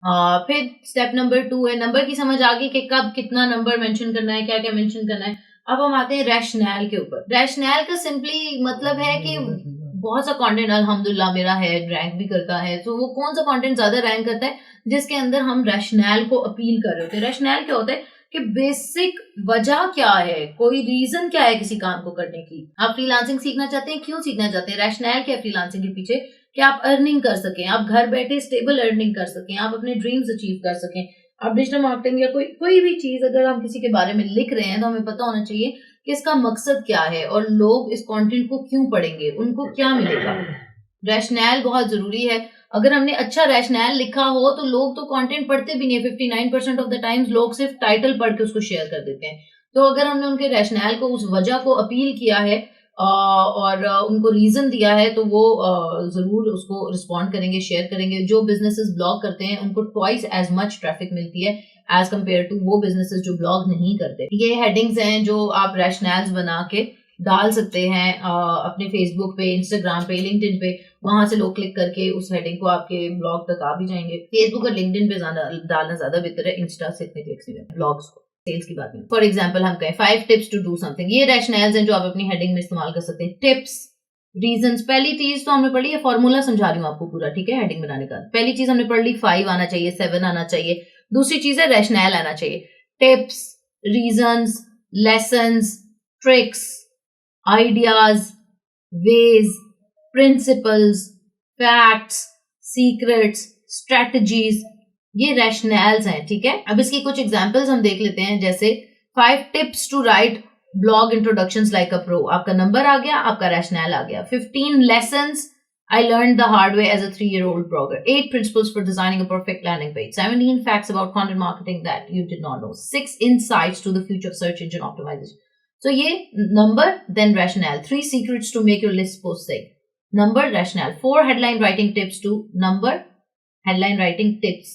फिर step number 2 है, number की समझ आ गई कि कब कितना नंबर मेंशन करना है, क्या क्या मेंशन करना है। अब हम आते हैं रैशनैल के ऊपर। रैशनैल का सिंपली मतलब है कि बहुत सा कंटेंट अल्हम्दुलिल्लाह मेरा है, रैंक भी करता है, तो वो कौन सा कंटेंट ज्यादा रैंक करता है जिसके अंदर हम रैशनैल को अपील कर रहे होते हैं। रैशनैल क्या होता है कि बेसिक वजह क्या है, कोई रीजन क्या है किसी काम को करने की। आप फ्रीलांसिंग सीखना चाहते हैं, क्यों सीखना चाहते हैं, रैशनैल क्या है फ्रीलांसिंग के पीछे, कि आप अर्निंग कर सकें, आप घर बैठे स्टेबल अर्निंग कर सकें, आप अपने ड्रीम्स अचीव कर सकें। आप डिजिटल मार्केटिंग या कोई भी चीज अगर हम किसी के बारे में लिख रहे हैं तो हमें पता होना चाहिए कि इसका मकसद क्या है और लोग इस कंटेंट को क्यों पढ़ेंगे, उनको क्या मिलेगा। रैशनैल बहुत जरूरी है। अगर हमने अच्छा रैशनैल लिखा हो तो लोग तो कंटेंट पढ़ते भी नहीं है। 59% ऑफ द टाइम्स लोग सिर्फ टाइटल पढ़ के उसको शेयर कर देते हैं। तो अगर हमने उनके रैशनैल को, उस वजह को अपील किया है और उनको रीजन दिया है तो वो जरूर उसको रिस्पॉन्ड करेंगे, शेयर करेंगे। जो बिजनेसेस ब्लॉग करते हैं उनको ट्वाइस एज मच ट्रैफिक मिलती है एज कम्पेयर टू वो बिजनेसेस जो ब्लॉग नहीं करते। ये हेडिंग्स हैं जो आप रैशनैल्स बना के डाल सकते हैं अपने फेसबुक पे, इंस्टाग्राम पे, लिंक्डइन पे। वहां से लोग क्लिक करके उस हेडिंग को आपके ब्लॉग तक आ भी जाएंगे। फेसबुक और लिंक्डइन पे डालना ज्यादा बेहतर है, इंस्टा से इतने क्लिक्स नहीं, ब्लॉग्स को सेल्स की बात नहीं। फॉर एग्जाम्पल हम कहें 5 टिप्स टू डू समथिंग, ये रैशनैल्स हैं जो आप अपनी हेडिंग में इस्तेमाल कर सकते हैं। टिप्स, रीजंस, पहली चीज तो हमने पढ़ी है, फॉर्मूला समझा रही हूँ आपको पूरा, ठीक है, हेडिंग बनाने का। पहली चीज हमने पढ़ ली, 5 आना चाहिए, 7 आना चाहिए। दूसरी चीज है रैशनैल आना चाहिए। Tips, reasons, lessons, tricks, ideas, ways, principles, facts, secrets, strategies, ये रैशनैल्स हैं, ठीक है। अब इसकी कुछ एग्जांपल्स हम देख लेते हैं, जैसे 5 tips to write blog introductions like a pro, आपका नंबर आ गया, आपका रैशनैल आ गया। 15 lessons I learned the hard way as a 3-year-old blogger. 8 principles for designing a perfect landing page. 17 facts about content marketing that you did not know. 6 insights to the future of search engine optimization. So ये number, then rationale. 3 secrets to make your list post sick. Number, rationale. 4 headline writing tips to number, headline writing tips,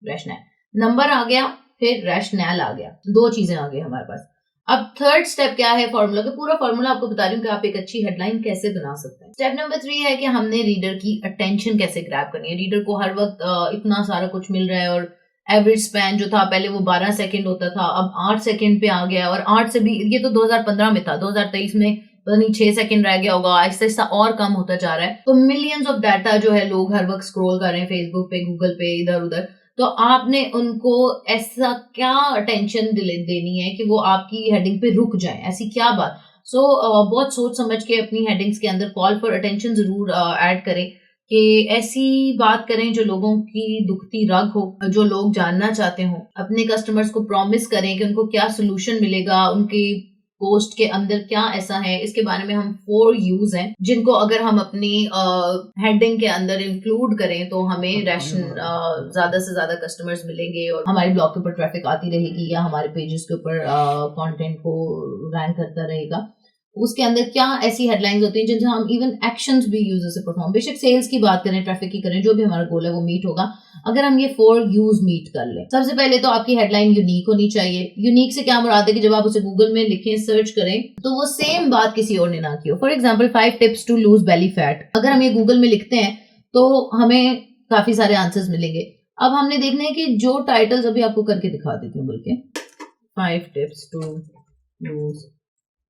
rationale. Number आ गया, फिर रैशनैल आ गया, 2 चीजें आ गई हमारे पास। अब थर्ड स्टेप क्या है फॉर्मूला का, पूरा फॉर्मूला आपको बता रही हूँ कि आप एक अच्छी हेडलाइन कैसे बना सकते हैं। स्टेप नंबर 3 है कि हमने रीडर की अटेंशन कैसे ग्रैब करनी है। रीडर को हर वक्त इतना सारा कुछ मिल रहा है और एवरेज स्पैन जो था पहले वो 12 सेकंड होता था, अब 8 सेकंड पे आ गया। और 8 से भी, ये तो 2015 में था, 2023 में पता नहीं 6 सेकंड रह गया होगा, आहिस्ता आहिस्ता और कम होता जा रहा है। तो मिलियंस ऑफ डाटा जो है लोग हर वक्त स्क्रॉल कर रहे हैं फेसबुक पे, गूगल पे, इधर उधर। तो आपने उनको ऐसा क्या अटेंशन देनी है कि वो आपकी हेडिंग पे रुक जाए, ऐसी क्या बात। बहुत सोच समझ के अपनी हेडिंग्स के अंदर कॉल फॉर अटेंशन जरूर ऐड करें, कि ऐसी बात करें जो लोगों की दुखती रग हो, जो लोग जानना चाहते हो। अपने कस्टमर्स को प्रॉमिस करें कि उनको क्या सोल्यूशन मिलेगा, उनकी पोस्ट के अंदर क्या ऐसा है। इसके बारे में हम 4 यूज हैं जिनको अगर हम अपनी हेडिंग के अंदर इंक्लूड करें तो हमें ज्यादा से ज्यादा कस्टमर्स मिलेंगे और हमारे ब्लॉग के ऊपर ट्रैफिक आती रहेगी या हमारे पेजेस के ऊपर कंटेंट को रैंक करता रहेगा। उसके अंदर क्या ऐसी हेडलाइंस होती हैं जिनसे हम इवन एक्शंस भी यूजर से परफॉर्म, बेशक सेल्स की बात करें, ट्रैफिक की करें, जो भी हमारा गोल है वो मीट होगा अगर हम ये 4 यूज मीट कर लें। सबसे पहले तो आपकी हेडलाइन यूनिक होनी चाहिए। यूनिक से क्या मुराद है कि जब आप उसे गूगल में लिखें, सर्च करें, तो वो सेम बात किसी और ने ना की हो। For example 5 tips to lose belly fat, अगर हम ये गूगल में लिखते हैं तो हमें काफी सारे आंसर्स मिलेंगे। अब हमने देखना है कि जो टाइटल्स, अभी आपको करके दिखा देती हूँ बल्कि, 5 tips to lose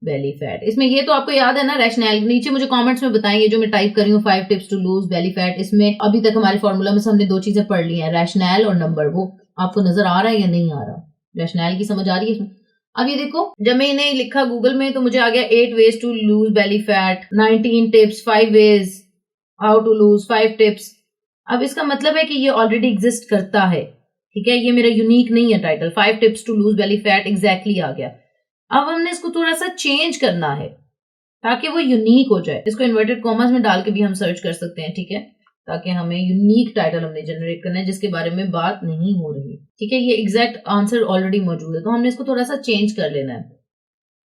belly fat, इसमें ये तो आपको याद है ना रैशनैल। नीचे मुझे कमेंट्स में बताइए जो मैं टाइप कर रही हूँ 5 tips to lose belly fat, इसमें अभी तक हमारे फॉर्मूला में से हमने 2 चीजें पढ़ ली हैं, रैशनैल और नंबर। वो आपको नजर आ रहा है या नहीं आ रहा, रैशनैल की समझ आ रही है इसमें। अब ये देखो, जब मैंने लिखा गूगल में तो मुझे आ गया 8 ways to lose belly fat, 19 tips, 5 ways how to lose, 5 tips. अब इसका मतलब है कि ये ऑलरेडी एग्जिस्ट करता है, ठीक है, ये मेरा यूनिक नहीं है title. 5 tips to lose belly fat exactly आ गया। अब हमने इसको थोड़ा सा चेंज करना है ताकि वो यूनिक हो जाए। इसको इन्वर्टेड कॉमर्स में डाल के भी हम सर्च कर सकते हैं, ठीक है, ताकि हमें यूनिक टाइटल हमने जनरेट करना है जिसके बारे में बात नहीं हो रही, ठीक है। ये एग्जैक्ट आंसर ऑलरेडी मौजूद है तो हमने इसको थोड़ा सा चेंज कर लेना है।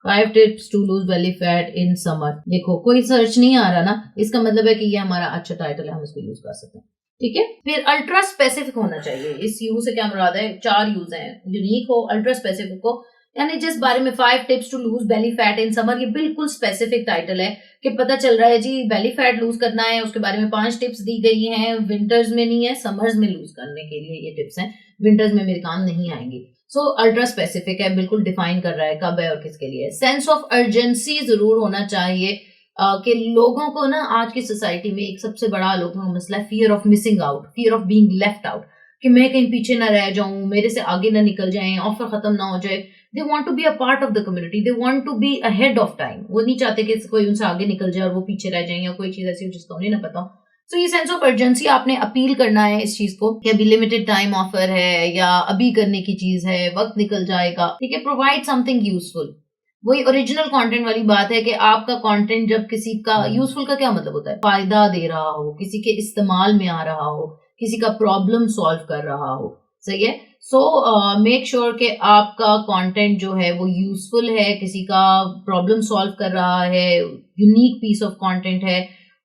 5 tips to lose belly fat in summer, देखो कोई सर्च नहीं आ रहा ना, इसका मतलब है कि ये हमारा अच्छा टाइटल है, हम इसको यूज कर सकते हैं, ठीक है। फिर अल्ट्रा स्पेसिफिक होना चाहिए। इस यूज से क्या मुराद है, 4 यूज हैं, यूनिक हो, अल्ट्रा स्पेसिफिक हो, यानी जिस बारे में 5 tips to lose belly fat in summer, ये बिल्कुल स्पेसिफिक टाइटल है कि पता चल रहा है जी बेली फैट लूज करना है, उसके बारे में 5 टिप्स दी गई हैं। विंटर्स में नहीं है, समर्स में लूज करने के लिए ये टिप्स हैं, विंटर्स में मेरे काम नहीं आएंगी। सो अल्ट्रा स्पेसिफिक है, बिल्कुल डिफाइन कर रहा है कब है और किसके लिए। सेंस ऑफ अर्जेंसी जरूर होना चाहिए कि लोगों को ना आज की सोसाइटी में एक सबसे बड़ा लोगों का मसला है fear of missing out, fear of being left out, कि मैं कहीं पीछे ना रह जाऊं, मेरे से आगे ना निकल जाएं, ऑफर खत्म ना हो जाए। They want to be a part of the community, they want to be ahead of time. वो नहीं चाहते कि कोई उनसे आगे निकल जाए और वो पीछे रह जाए या कोई चीज ऐसी हो जिसका उन्हें ना पता हो। सो ये सेंस ऑफ अर्जेंसी आपने अपील करना है इस चीज को कि अभी लिमिटेड टाइम ऑफर है या अभी करने की चीज है, वक्त निकल जाएगा, ठीक है। प्रोवाइड समथिंग यूजफुल, वही ओरिजिनल कंटेंट वाली बात है कि आपका कंटेंट जब किसी का यूजफुल का क्या मतलब होता है, फायदा दे रहा हो, किसी के इस्तेमाल में आ रहा हो, किसी का प्रॉब्लम सॉल्व कर रहा हो, सही है। सो मेक श्योर कि आपका कंटेंट जो है वो यूजफुल है, किसी का प्रॉब्लम सॉल्व कर रहा है, यूनिक पीस ऑफ कंटेंट है,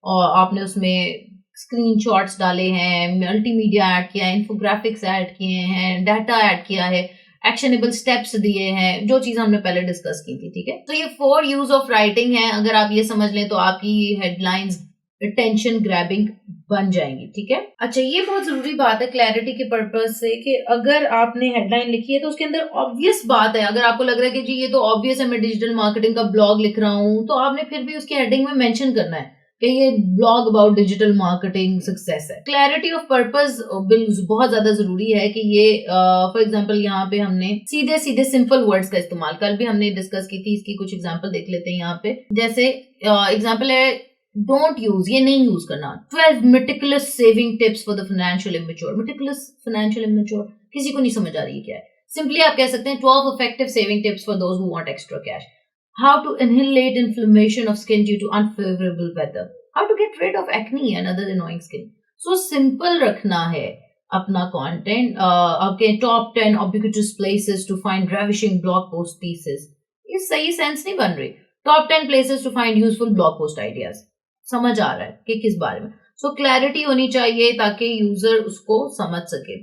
और आपने उसमें स्क्रीनशॉट्स डाले हैं, मल्टीमीडिया ऐड किया है, इन्फोग्राफिक्स ऐड किए हैं, डाटा ऐड किया है, एक्शनेबल स्टेप्स दिए हैं, जो चीज हमने पहले डिस्कस की थी, ठीक है। तो ये 4 यूज ऑफ राइटिंग है, अगर आप ये समझ लें तो आपकी हेडलाइंस अटेंशन ग्रैबिंग बन जाएंगी, ठीक है। अच्छा, ये बहुत जरूरी बात है क्लैरिटी के पर्पज से कि अगर आपने हेडलाइन लिखी है तो उसके अंदर ऑब्वियस बात है, अगर आपको लग रहा है कि जी ये तो ऑब्वियस है, मैं डिजिटल मार्केटिंग का ब्लॉग लिख रहा हूं, तो आपने फिर भी उसकी हेडिंग में मेंशन करना है कि ये blog about digital marketing success है। क्लैरिटी ऑफ पर्पस बहुत ज्यादा जरूरी है कि ये फॉर एग्जांपल यहाँ पे हमने सीधे सीधे सिंपल वर्ड्स का इस्तेमाल कल भी हमने डिस्कस की थी, इसकी कुछ एग्जांपल देख लेते हैं यहाँ पे। जैसे एग्जांपल है डोंट यूज, ये नहीं यूज करना। 12 meticulous saving tips for the financial immature. Meticulous financial immature किसी को नहीं समझ आ रही है क्या है। सिंपली आप कह सकते हैं 12 effective saving tips for those who want extra cash. How to annihilate inflammation of skin due to unfavorable weather. How to get rid of acne and other annoying skin. So simple रखना है अपना content. आपके top 10 ubiquitous places to find ravishing blog post pieces. ये सही sense नहीं बन रही। Top 10 places to find useful blog post ideas. समझ आ रहा है कि किस बारे में। सो क्लैरिटी होनी चाहिए ताकि यूजर उसको समझ सके।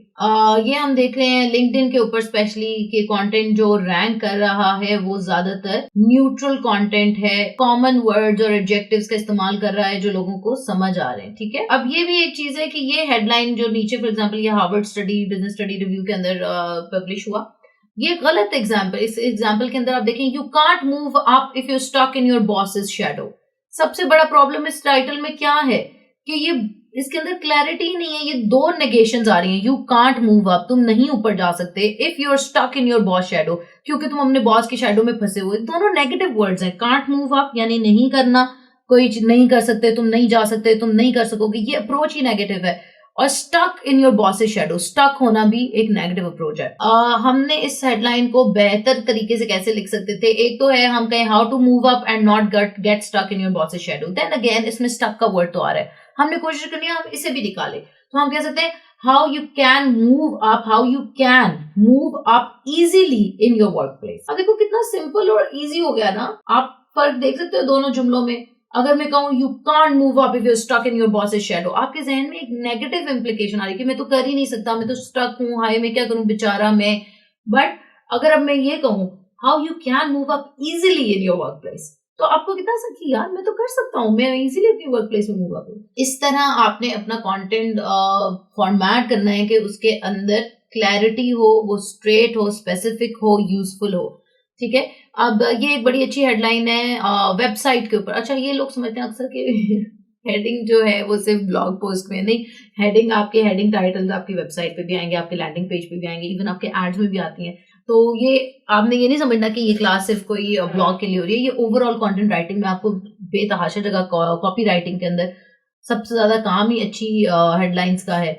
ये हम देख रहे हैं लिंक्डइन के ऊपर स्पेशली कि कंटेंट जो रैंक कर रहा है वो ज्यादातर न्यूट्रल कंटेंट है, कॉमन वर्ड्स और एडजेक्टिव्स का इस्तेमाल कर रहा है जो लोगों को समझ आ रहे हैं, ठीक है। अब ये भी एक चीज है कि ये हेडलाइन जो नीचे फॉर एग्जाम्पल ये Harvard study business study review के अंदर पब्लिश हुआ, ये गलत एग्जाम्पल। इस एग्जाम्पल के अंदर आप देखें you can't move up if you stuck in your boss's shadow. सबसे बड़ा प्रॉब्लम इस टाइटल में क्या है कि ये इसके अंदर क्लैरिटी ही नहीं है। ये 2 नेगेशंस आ रही हैं। यू कांट मूव अप, तुम नहीं ऊपर जा सकते। If you are stuck in your boss shadow, क्योंकि तुम अपने बॉस की शैडो में फंसे हुए। दोनों नेगेटिव वर्ड्स हैं। कांट मूव अप यानी नहीं करना, कोई चीज नहीं कर सकते, तुम नहीं जा सकते, तुम नहीं कर सकोगे, ये अप्रोच ही नेगेटिव है। और stuck in your boss's shadow, stuck होना भी एक नेगेटिव अप्रोच है। हमने इस हेडलाइन को बेहतर तरीके से कैसे लिख सकते थे, एक तो है हम कहें how to move up and not get stuck in your boss's shadow. Then again इसमें स्टक का वर्ड तो आ रहा है, हमने कोशिश करनी है हम इसे भी निकालें। तो हम कह सकते हैं how you can move up, how you can move up easily in your work place. अब देखो कितना सिंपल और इजी हो गया ना। आप फर्क देख सकते हो दोनों जुमलों में। अगर मैं कहूं you can't move up if you stuck in your boss's shadow, आपके जहन में एक नेगेटिव इंप्लीकेशन आ रही है कि मैं तो कर ही नहीं सकता, मैं तो स्टक हूं, हाय मैं क्या करूं बेचारा मैं। बट अगर अब मैं ये कहूं how you can move up easily in your work place, तो आपको कितना सकी यार मैं तो कर सकता हूँ, मैं इजीली अपनी वर्क प्लेस में मूव अप हूं। इस तरह आपने अपना कंटेंट फॉर्मेट करना है कि उसके अंदर क्लैरिटी हो, वो स्ट्रेट हो, स्पेसिफिक हो, यूजफुल हो, ठीक है। अब ये एक बड़ी अच्छी हेडलाइन है वेबसाइट के ऊपर। अच्छा, ये लोग समझते हैं अक्सर कि हेडिंग जो है वो सिर्फ ब्लॉग पोस्ट में नहीं, हेडिंग आपके हेडिंग टाइटल्स आपकी वेबसाइट पे भी आएंगे, आपके लैंडिंग पेज पे भी आएंगे, इवन आपके एड्स में भी आती हैं। तो ये आपने ये नहीं समझना कि ये क्लास सिर्फ कोई ब्लॉग के लिए हो रही है। ये ओवरऑल कंटेंट राइटिंग में आपको बेतहाशा जगह कॉपी राइटिंग के अंदर सबसे ज्यादा काम ही अच्छी हेडलाइंस का है।